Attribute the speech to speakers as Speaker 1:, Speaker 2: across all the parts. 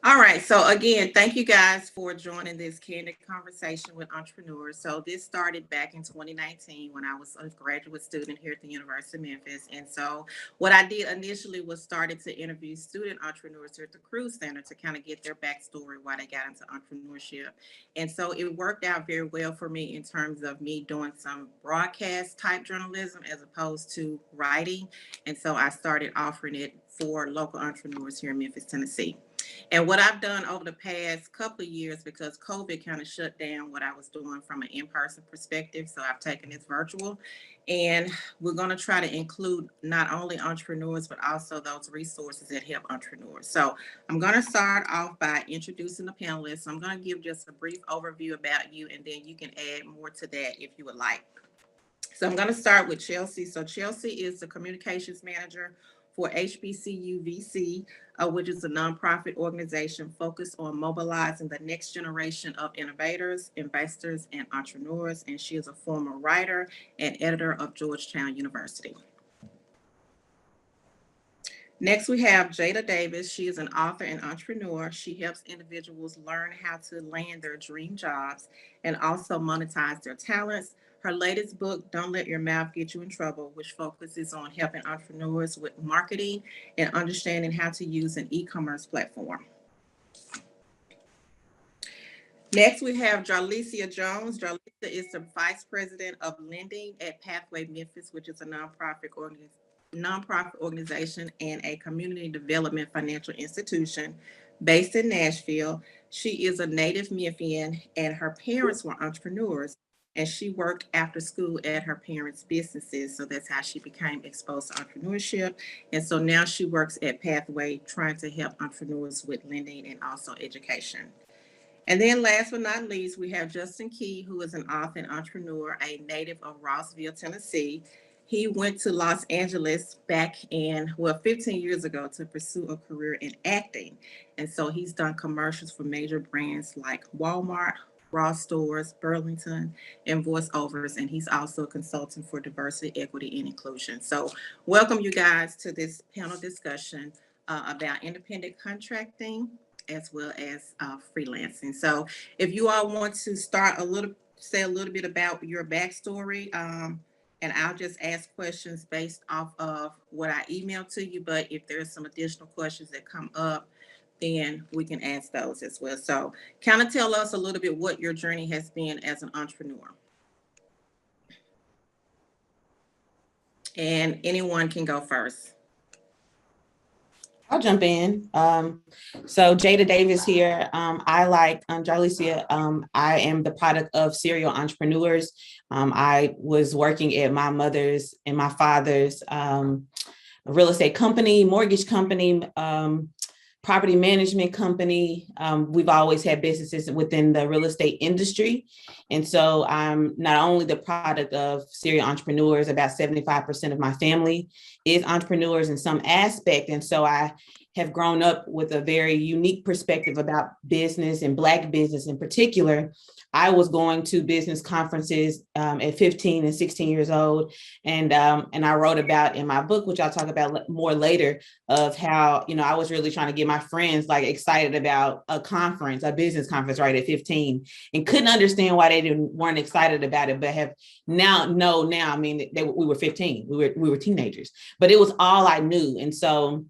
Speaker 1: All right. So again, thank you guys for joining this candid conversation with entrepreneurs. So this started back in 2019 when I was a graduate student here at the University of Memphis. And so what I did initially was started to interview student entrepreneurs here at the Cruise Center to kind of get their backstory why they got into entrepreneurship. And so it worked out very well for me in terms of me doing some broadcast type journalism as opposed to writing. And so I started offering it for local entrepreneurs here in Memphis, Tennessee. And what I've done over the past couple of years, because COVID kind of shut down what I was doing from an in person perspective, so I've taken this virtual. And we're going to try to include not only entrepreneurs, but also those resources that help entrepreneurs. So I'm going to start off by introducing the panelists. So I'm going to give just a brief overview about you, and then you can add more to that if you would like. So I'm going to start with Chelsea. So Chelsea is the communications manager for HBCU VC, which is a nonprofit organization focused on mobilizing the next generation of innovators, investors, and entrepreneurs. And she is a former writer and editor of Georgetown University. Next, we have Jada Davis. She is an author and entrepreneur. She helps individuals learn how to land their dream jobs and also monetize their talents. Her latest book, Don't Let Your Mouth Get You in Trouble, which focuses on helping entrepreneurs with marketing and understanding how to use an e commerce platform. Next, we have Jarlicia Jones. Jarlicia is the Vice President of Lending at Pathway Memphis, which is a nonprofit organization and a community development financial institution based in Nashville. She is a native Memphian, and her parents were entrepreneurs. And she worked after school at her parents' businesses. So that's how she became exposed to entrepreneurship. And so now she works at Pathway trying to help entrepreneurs with lending and also education. And then last but not least, we have Justin Key, who is an author and entrepreneur, a native of Rossville, Tennessee. He went to Los Angeles back in, well, 15 years ago to pursue a career in acting. And so he's done commercials for major brands like Walmart, Ross Stores, Burlington, and voiceovers. And he's also a consultant for diversity, equity, and inclusion. So welcome you guys to this panel discussion about independent contracting as well as freelancing. So if you all want to start a little, say a little bit about your backstory, and I'll just ask questions based off of what I emailed to you. But if there's some additional questions that come up, then we can ask those as well. So kind of tell us a little bit what your journey has been as an entrepreneur. And anyone can go first.
Speaker 2: I'll jump in. So Jada Davis here. I like Jarlicia. I am the product of serial entrepreneurs. I was working at my mother's and my father's real estate company, mortgage company, property management company. We've always had businesses within the real estate industry. And so I'm not only the product of serial entrepreneurs, about 75% of my family is entrepreneurs in some aspect. And so I have grown up with a very unique perspective about business and Black business in particular. I was going to business conferences at 15 and 16 years old. And I wrote about in my book, which I'll talk about more later, of how, I was really trying to get my friends like excited about a conference, a business conference, right, at 15, and couldn't understand why they weren't excited about it, but have now, I mean, we were 15, we were teenagers, but it was all I knew. And so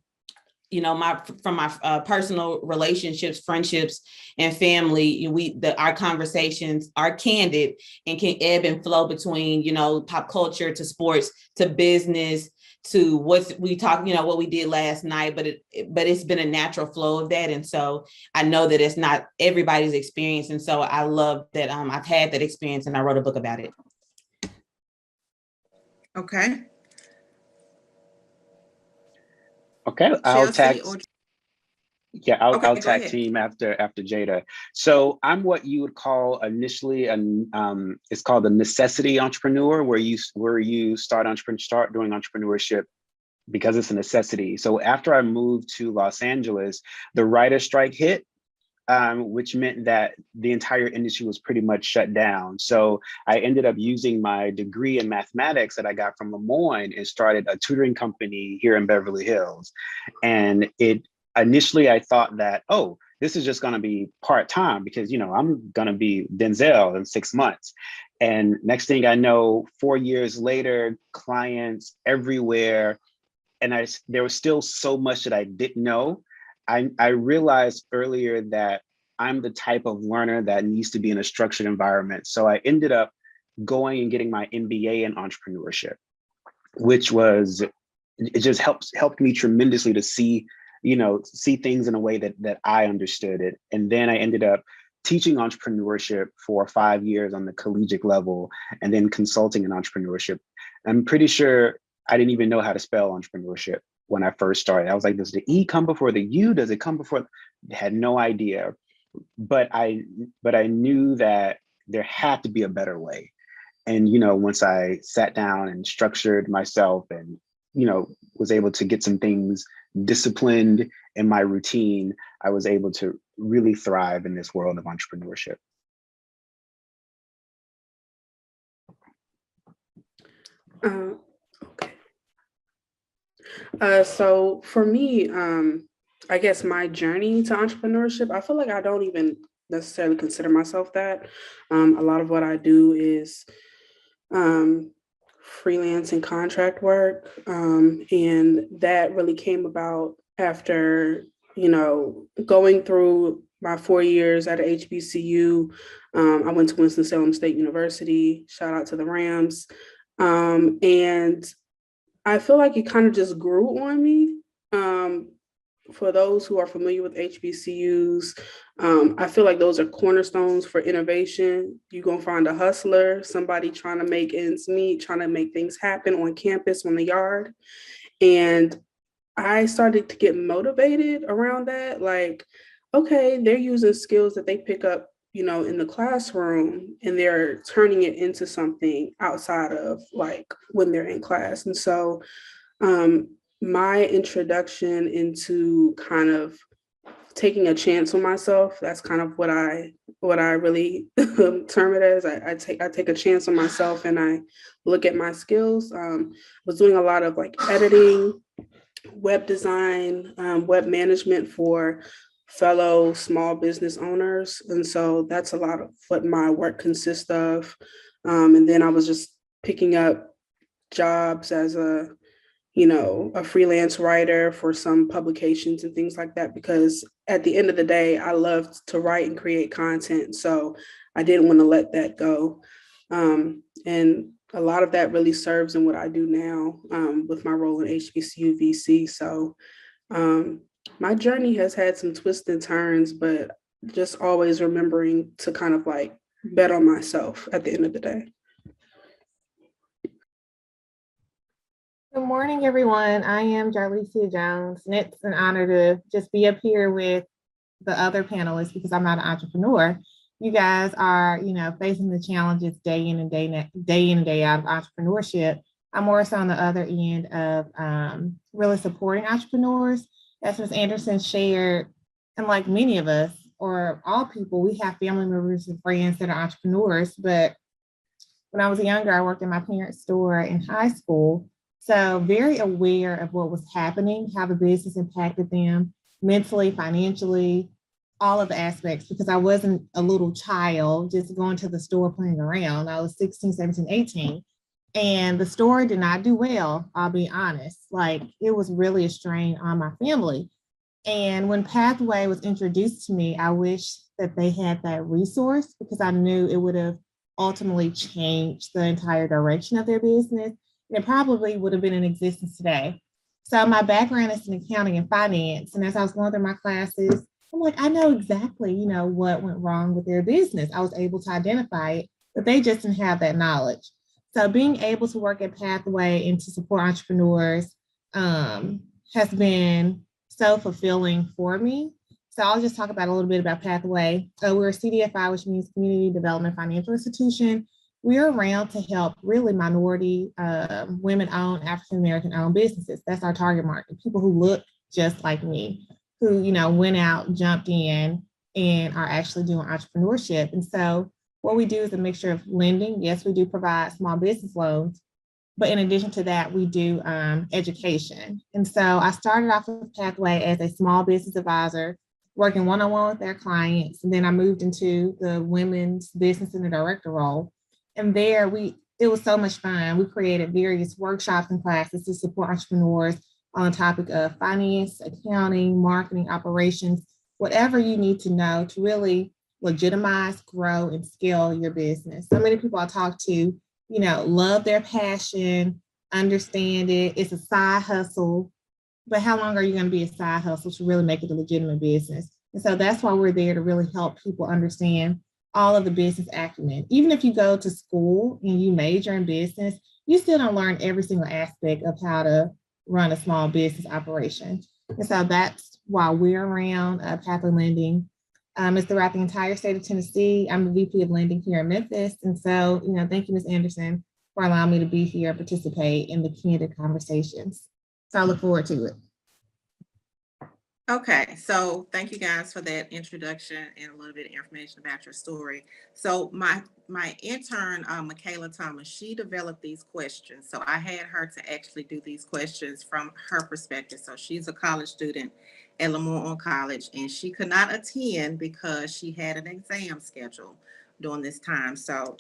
Speaker 2: from my personal relationships, friendships, and family, our conversations are candid and can ebb and flow between, pop culture to sports to business to what we did last night, but it's been a natural flow of that. And so I know that it's not everybody's experience. And so I love that I've had that experience and I wrote a book about it.
Speaker 1: Okay.
Speaker 3: Okay, I'll tag. Yeah, I'll
Speaker 1: go
Speaker 3: tag
Speaker 1: ahead.
Speaker 3: team after Jada. So I'm what you would call initially it's called a necessity entrepreneur, where you start doing entrepreneurship because it's a necessity. So after I moved to Los Angeles, the writer strike hit, which meant that the entire industry was pretty much shut down. So I ended up using my degree in mathematics that I got from Lemoyne and started a tutoring company here in Beverly Hills. And initially I thought that, oh, this is just going to be part-time because, I'm going to be Denzel in 6 months. And next thing I know, 4 years later, clients everywhere. And there was still so much that I didn't know. I realized earlier that I'm the type of learner that needs to be in a structured environment. So I ended up going and getting my MBA in entrepreneurship, which it just helped me tremendously to see things in a way that I understood it. And then I ended up teaching entrepreneurship for 5 years on the collegiate level, and then consulting in entrepreneurship. I'm pretty sure I didn't even know how to spell entrepreneurship when I first started. I was like, does the E come before the U? Does it come before? I had no idea. But I knew that there had to be a better way. And, once I sat down and structured myself and, was able to get some things disciplined in my routine, I was able to really thrive in this world of entrepreneurship.
Speaker 4: Okay. So for me, I guess my journey to entrepreneurship, I feel like I don't even necessarily consider myself that. A lot of what I do is freelance and contract work. And that really came about after, going through my 4 years at HBCU. I went to Winston-Salem State University, shout out to the Rams. And I feel like it kind of just grew on me. For those who are familiar with HBCUs, I feel like those are cornerstones for innovation. You're going to find a hustler, somebody trying to make ends meet, trying to make things happen on campus, on the yard. And I started to get motivated around that. Like, okay, they're using skills that they pick up, in the classroom, and they're turning it into something outside of like when they're in class. And so my introduction into kind of taking a chance on myself, that's kind of what I really term it as. I take a chance on myself, and I look at my skills. Was doing a lot of like editing, web design, web management for fellow small business owners. And so that's a lot of what my work consists of. And then I was just picking up jobs as a freelance writer for some publications and things like that, because at the end of the day, I loved to write and create content. So I didn't want to let that go. And a lot of that really serves in what I do now with my role in HBCU VC. So my journey has had some twists and turns, but just always remembering to kind of like bet on myself at the end of the day.
Speaker 5: Good morning, everyone. I am Jarlicia Jones, and it's an honor to just be up here with the other panelists because I'm not an entrepreneur. You guys are, facing the challenges day in and day out of entrepreneurship. I'm more so on the other end of really supporting entrepreneurs. As Ms. Anderson shared, and like many of us, or all people, we have family members and friends that are entrepreneurs. But when I was younger, I worked in my parents' store in high school. So very aware of what was happening, how the business impacted them mentally, financially, all of the aspects, because I wasn't a little child just going to the store playing around. I was 16, 17, 18. And the store did not do well, I'll be honest. Like, it was really a strain on my family. And when Pathway was introduced to me, I wish that they had that resource, because I knew it would have ultimately changed the entire direction of their business. And it probably would have been in existence today. So my background is in accounting and finance. And as I was going through my classes, I'm like, I know exactly, what went wrong with their business. I was able to identify it, but they just didn't have that knowledge. So being able to work at Pathway and to support entrepreneurs has been so fulfilling for me. So I'll just talk about a little bit about Pathway. We're a CDFI, which means Community Development Financial Institution. We're around to help really minority, women-owned, African-American-owned businesses. That's our target market, people who look just like me, who went out, jumped in, and are actually doing entrepreneurship. And so what we do is a mixture of lending. Yes, we do provide small business loans, but in addition to that, we do education. And so I started off with Pathway as a small business advisor, working one-on-one with their clients. And then I moved into the women's business and the director role. And there it was so much fun. We created various workshops and classes to support entrepreneurs on the topic of finance, accounting, marketing, operations, whatever you need to know to really legitimize, grow, and scale your business. So many people I talk to, love their passion, understand it. It's a side hustle, but how long are you going to be a side hustle to really make it a legitimate business? And so that's why we're there to really help people understand all of the business acumen. Even if you go to school and you major in business, you still don't learn every single aspect of how to run a small business operation. And so that's why we're around Pathway Lending. It's throughout the entire state of Tennessee. I'm the VP of Lending here in Memphis. And so, thank you, Ms. Anderson, for allowing me to be here and participate in the Candid conversations. So I look forward to it.
Speaker 1: Okay, so thank you guys for that introduction and a little bit of information about your story. So my intern, Michaela Thomas, she developed these questions. So I had her to actually do these questions from her perspective. So she's a college student at Lamont College, and she could not attend because she had an exam scheduled during this time. So,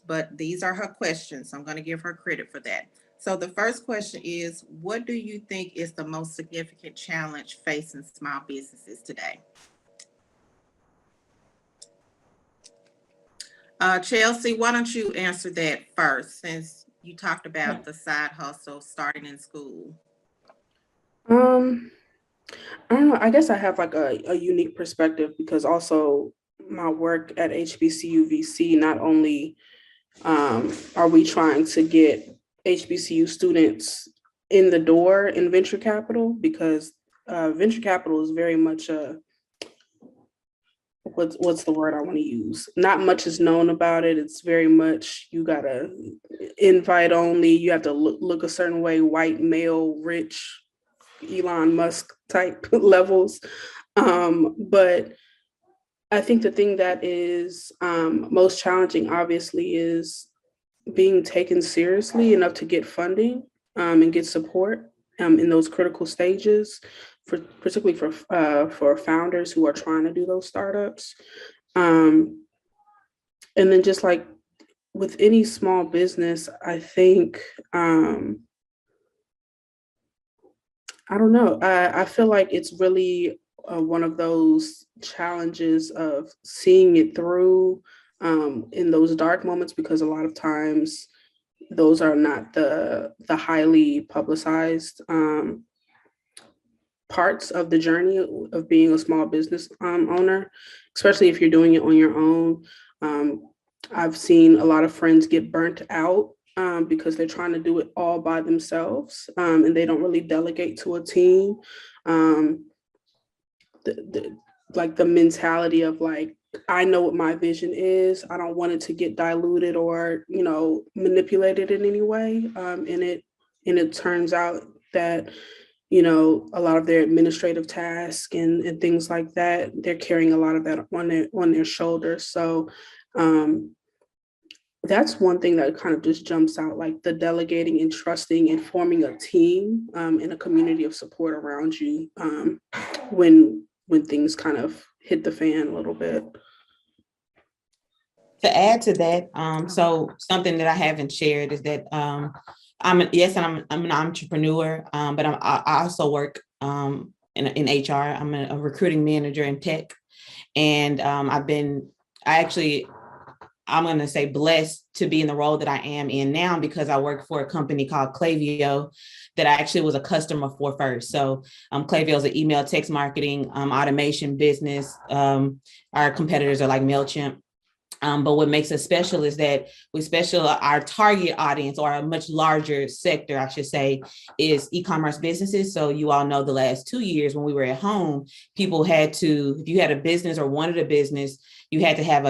Speaker 1: but these are her questions. So I'm going to give her credit for that. So the first question is, what do you think is the most significant challenge facing small businesses today? Chelsea, why don't you answer that first, since you talked about the side hustle starting in school?
Speaker 4: I don't know. I guess I have like a unique perspective because also my work at HBCU VC, not only are we trying to get HBCU students in the door in venture capital, because venture capital is very much what's the word I want to use? Not much is known about it. It's very much, you gotta invite only, you have to look a certain way, white, male, rich, Elon Musk type levels. But I think the thing that is most challenging, obviously, is being taken seriously enough to get funding and get support in those critical stages, particularly for founders who are trying to do those startups. And then just like with any small business, I think, I don't know, I feel like it's really one of those challenges of seeing it through in those dark moments, because a lot of times those are not the highly publicized parts of the journey of being a small business owner, especially if you're doing it on your own. I've seen a lot of friends get burnt out because they're trying to do it all by themselves and they don't really delegate to a team. Like the mentality of like, I know what my vision is. I don't want it to get diluted or, manipulated in any way. And it turns out that, a lot of their administrative tasks and things like that, they're carrying a lot of that on their shoulders. So that's one thing that kind of just jumps out, like the delegating and trusting and forming a team and a community of support around you when things kind of hit the fan a little bit.
Speaker 2: To add to that, so something that I haven't shared is that I'm an entrepreneur, but I also work in HR. I'm a recruiting manager in tech, and I'm going to say blessed to be in the role that I am in now, because I work for a company called Klaviyo that I actually was a customer for first. So Klaviyo is an email text marketing automation business. Our competitors are like MailChimp. But what makes us special is that our target audience, or a much larger sector, I should say, is e-commerce businesses. So you all know the last 2 years when we were at home, people if you had a business or wanted a business, you had to have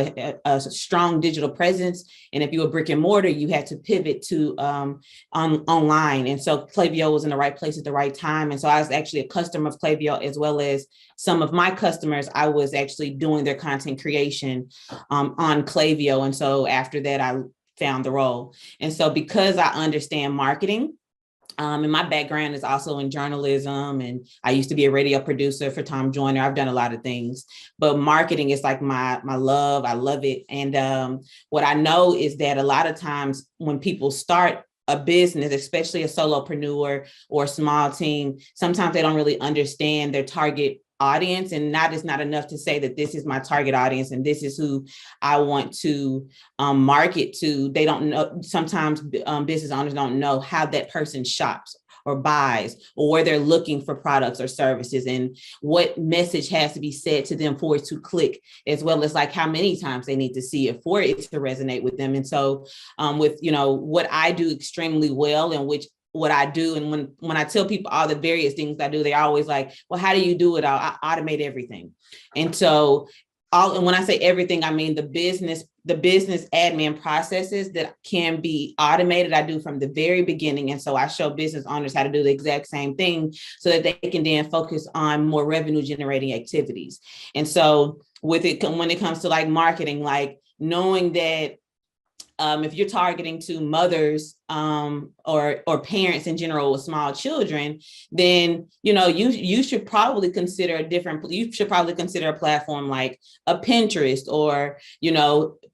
Speaker 2: a strong digital presence. And if you were brick and mortar, you had to pivot to online. And so Klaviyo was in the right place at the right time. And so I was actually a customer of Klaviyo, as well as some of my customers. I was actually doing their content creation on Klaviyo. And so after that, I found the role. And so because I understand marketing, And my background is also in journalism, and I used to be a radio producer for Tom Joyner. I've done a lot of things, but marketing is like my love. I love it. And what I know is that a lot of times when people start a business, especially a solopreneur or a small team, sometimes they don't really understand their target audience, and that is not enough to say that this is my target audience and this is who I want to market to. They don't know. Sometimes business owners don't know how that person shops or buys, or where they're looking for products or services, and what message has to be said to them for it to click, as well as like how many times they need to see it for it to resonate with them. And so with, you know, what I do extremely well, and which what I do. And when I tell people all the various things I do, they're always like, well, how do you do it? I automate everything. And so and when I say everything, I mean the business admin processes that can be automated, I do from the very beginning. And so I show business owners how to do the exact same thing so that they can then focus on more revenue generating activities. And so with it, when it comes to like marketing, like knowing that if you're targeting to mothers or parents in general with small children, then you should probably consider a platform like a Pinterest, or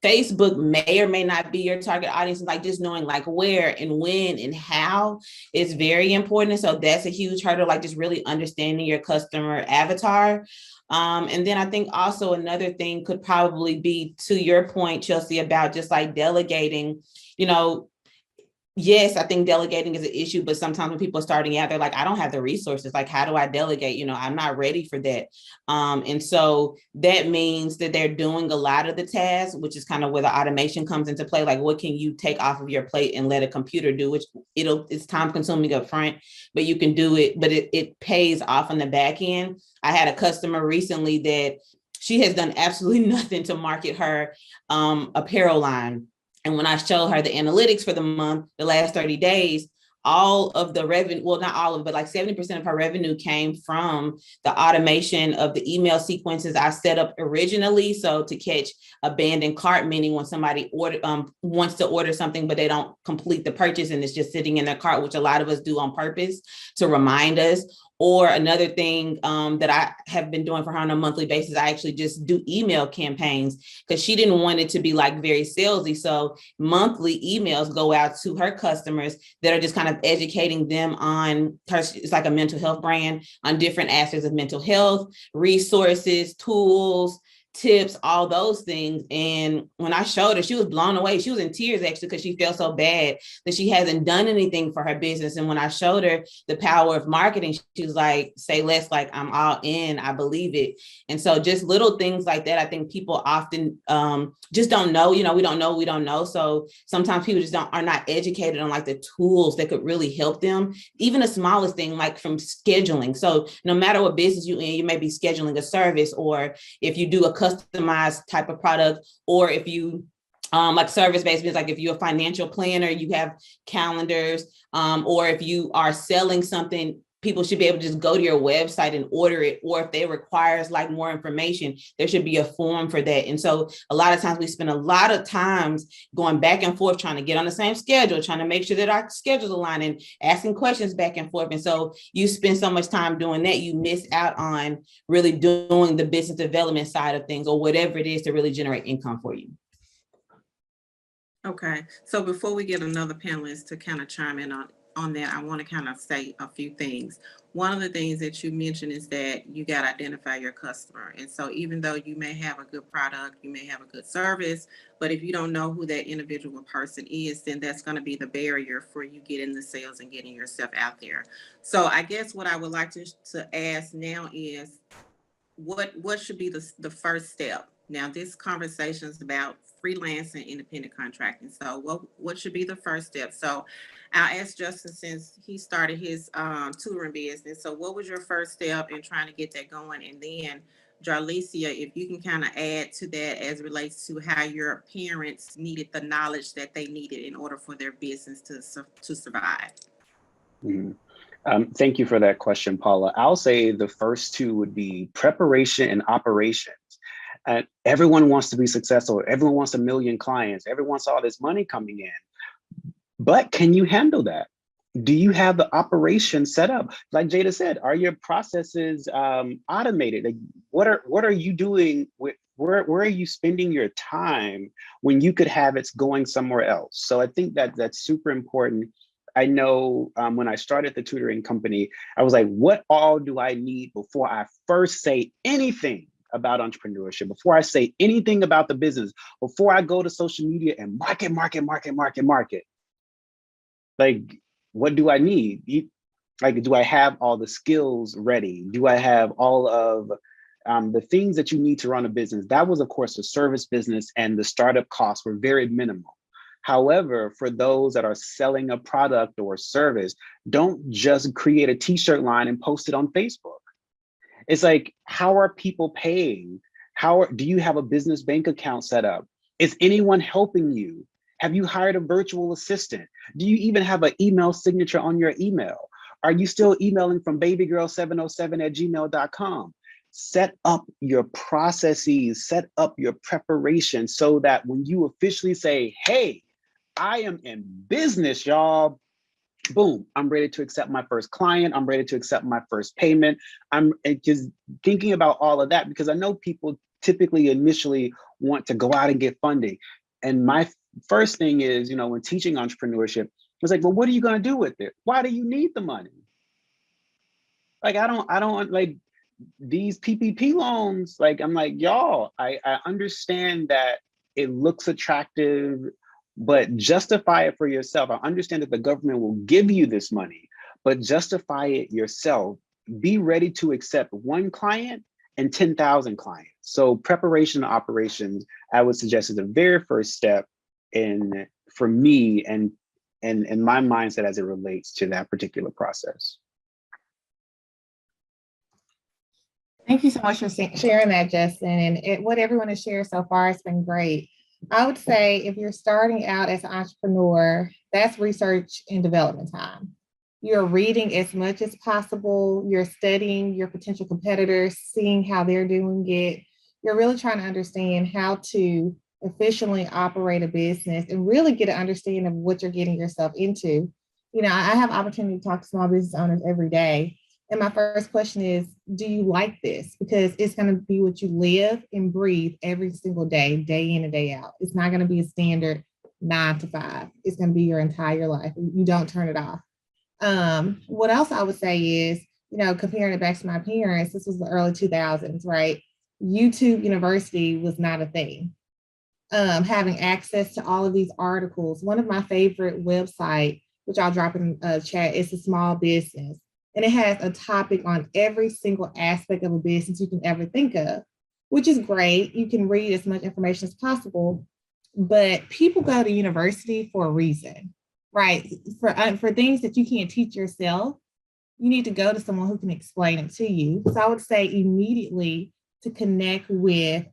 Speaker 2: Facebook may or may not be your target audience. Like just knowing like where and when and how is very important. And so that's a huge hurdle, like just really understanding your customer avatar. And then I think also another thing could probably be, to your point, Chelsea, about just like delegating. Yes, I think delegating is an issue, but sometimes when people are starting out, they're like, I don't have the resources. Like, how do I delegate? I'm not ready for that. And so that means that they're doing a lot of the tasks, which is kind of where the automation comes into play. Like, what can you take off of your plate and let a computer do, which it's time consuming up front, but you can do it, but it pays off on the back end. I had a customer recently that she has done absolutely nothing to market her apparel line. And when I showed her the analytics for the month, the last 30 days, all of the revenue, well, not all of it, but like 70% of her revenue came from the automation of the email sequences I set up originally. So to catch abandoned cart, meaning when somebody wants to order something, but they don't complete the purchase and it's just sitting in their cart, which a lot of us do on purpose to remind us. Or another thing that I have been doing for her on a monthly basis, I actually just do email campaigns because she didn't want it to be like very salesy. So monthly emails go out to her customers that are just kind of educating them on her. It's like a mental health brand, on different aspects of mental health, resources, tools, tips, all those things. And when I showed her, she was blown away. She was in tears actually, because she felt so bad that she hasn't done anything for her business. And when I showed her the power of marketing, she was like, say less, like, I'm all in, I believe it. And so just little things like that, I think people often just don't know. We don't know. So sometimes people just are not educated on like the tools that could really help them. Even the smallest thing, like from scheduling. So no matter what business you're in, you may be scheduling a service, or if you do a customized type of product, or if you like service-based business, like if you're a financial planner, you have calendars, or if you are selling something, people should be able to just go to your website and order it. Or if they requires like more information, there should be a form for that. And so a lot of times we spend a lot of times going back and forth, trying to get on the same schedule, trying to make sure that our schedules align, and asking questions back and forth. And so you spend so much time doing that, you miss out on really doing the business development side of things, or whatever it is to really generate income for you.
Speaker 1: Okay, so before we get another panelist to kind of chime in on that, I want to kind of say a few things. One of the things that you mentioned is that you got to identify your customer. And so even though you may have a good product, you may have a good service, but if you don't know who that individual person is, then that's going to be the barrier for you getting the sales and getting yourself out there. So I guess what I would like to ask now is, what should be the first step? Now, this conversation is about freelancing, independent contracting. So what should be the first step? So I'll ask Justin, since he started his tutoring business. So what was your first step in trying to get that going? And then Jarlicia, if you can kind of add to that as it relates to how your parents needed the knowledge that they needed in order for their business to survive.
Speaker 3: Mm-hmm. Thank you for that question, Paula. I'll say the first two would be preparation and operations. And everyone wants to be successful. Everyone wants 1 million clients. Everyone wants all this money coming in. But can you handle that? do you have the operation set up? Like Jada said, are your processes automated? Like, what are you doing with, where are you spending your time when you could have it going somewhere else? So I think that that's super important. I know when I started the tutoring company, I was like, what all do I need before I first say anything about entrepreneurship, before I say anything about the business, before I go to social media and market? Like, what do I need? Like, do I have all the skills ready? Do I have all of the things that you need to run a business? That was, of course, a service business, and the startup costs were very minimal. However, for those that are selling a product or a service, don't just create a t-shirt line and post it on Facebook. It's like, how are people paying? Do you have a business bank account set up? Is anyone helping you? Have you hired a virtual assistant? Do you even have an email signature on your email? Are you still emailing from babygirl707@gmail.com? Set up your processes, set up your preparation so that when you officially say, hey, I am in business, y'all, boom, I'm ready to accept my first client. I'm ready to accept my first payment. I'm just thinking about all of that because I know people typically initially want to go out and get funding. And my first thing is, you know, when teaching entrepreneurship, it's like, well, what are you going to do with it? Why do you need the money? Like, I don't like these PPP loans. Like, I'm like, y'all, I understand that it looks attractive, but justify it for yourself. I understand that the government will give you this money, but justify it yourself. Be ready to accept one client and 10,000 clients. So preparation and operations, I would suggest, is the very first step for me and my mindset as it relates to that particular process.
Speaker 5: Thank you so much for sharing that, Justin. And what everyone has shared so far has been great. I would say if you're starting out as an entrepreneur, that's research and development time. You're reading as much as possible. You're studying your potential competitors, seeing how they're doing it. You're really trying to understand how to efficiently operate a business and really get an understanding of what you're getting yourself into. You know, I have opportunity to talk to small business owners every day. And my first question is, do you like this? Because it's going to be what you live and breathe every single day, day in and day out. It's not going to be a standard 9 to 5. It's going to be your entire life. You don't turn it off. What else I would say is, you know, comparing it back to my parents, this was the early 2000s, right? YouTube University was not a thing. Having access to all of these articles. One of my favorite websites, which I'll drop in chat, is a small business. And it has a topic on every single aspect of a business you can ever think of, which is great. You can read as much information as possible, but people go to university for a reason, right? For things that you can't teach yourself, you need to go to someone who can explain it to you. So I would say immediately to connect with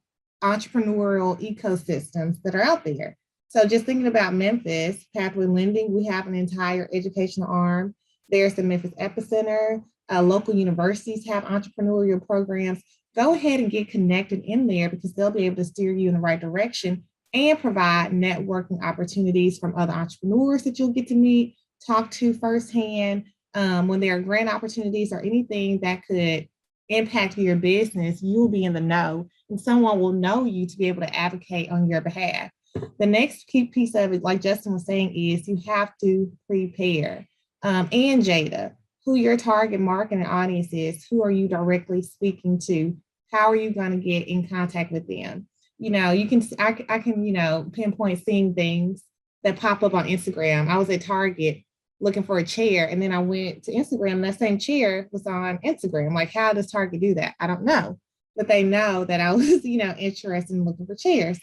Speaker 5: entrepreneurial ecosystems that are out there. So just thinking about Memphis, Pathway Lending, we have an entire educational arm. There's the Memphis Epicenter. Local universities have entrepreneurial programs. Go ahead and get connected in there because they'll be able to steer you in the right direction and provide networking opportunities from other entrepreneurs that you'll get to meet, talk to firsthand. When there are grant opportunities or anything that could impact your business, you'll be in the know and someone will know you to be able to advocate on your behalf. The next key piece of it, like Justin was saying, is you have to prepare. And Jada, who your target market and audience is, who are you directly speaking to? How are you going to get in contact with them? You know, I can, you know, pinpoint seeing things that pop up on Instagram. I was at Target looking for a chair, and then I went to Instagram, and that same chair was on Instagram. Like, how does Target do that? I don't know, but they know that I was, you know, interested in looking for chairs.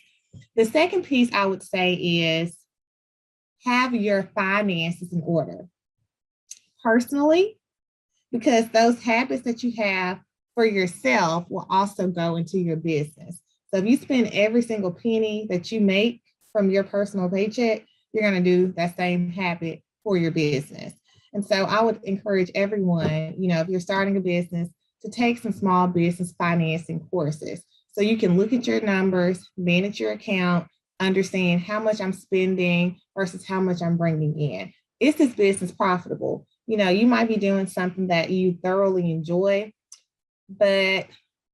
Speaker 5: The second piece I would say is have your finances in order. Personally, because those habits that you have for yourself will also go into your business. So if you spend every single penny that you make from your personal paycheck, you're going to do that same habit for your business. And so I would encourage everyone, you know, if you're starting a business, to take some small business financing courses so you can look at your numbers, manage your account, understand how much I'm spending versus how much I'm bringing in. is this business profitable? You might be doing something that you thoroughly enjoy, but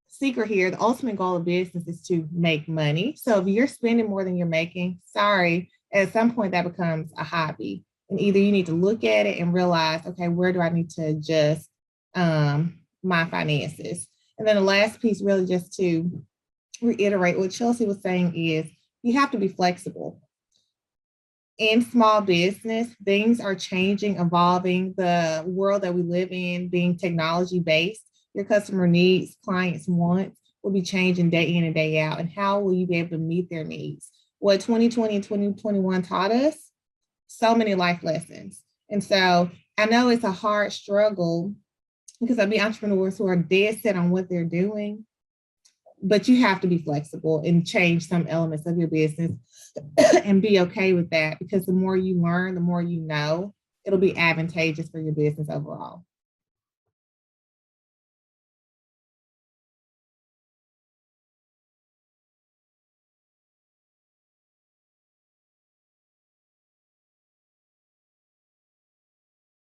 Speaker 5: secret here, the ultimate goal of business is to make money. So if you're spending more than you're making, sorry, at some point that becomes a hobby. And either you need to look at it and realize, okay, where do I need to adjust my finances? And then the last piece, really just to reiterate what Chelsea was saying, is you have to be flexible. In small business, things are changing, evolving. The world that we live in being technology based, your customer needs, clients' wants will be changing day in and day out. And how will you be able to meet their needs? What 2020 and 2021 taught us? So many life lessons. And so I know it's a hard struggle because there'll be entrepreneurs who are dead set on what they're doing, but you have to be flexible and change some elements of your business and be okay with that, because the more you learn, the more you know, it'll be advantageous for your business overall.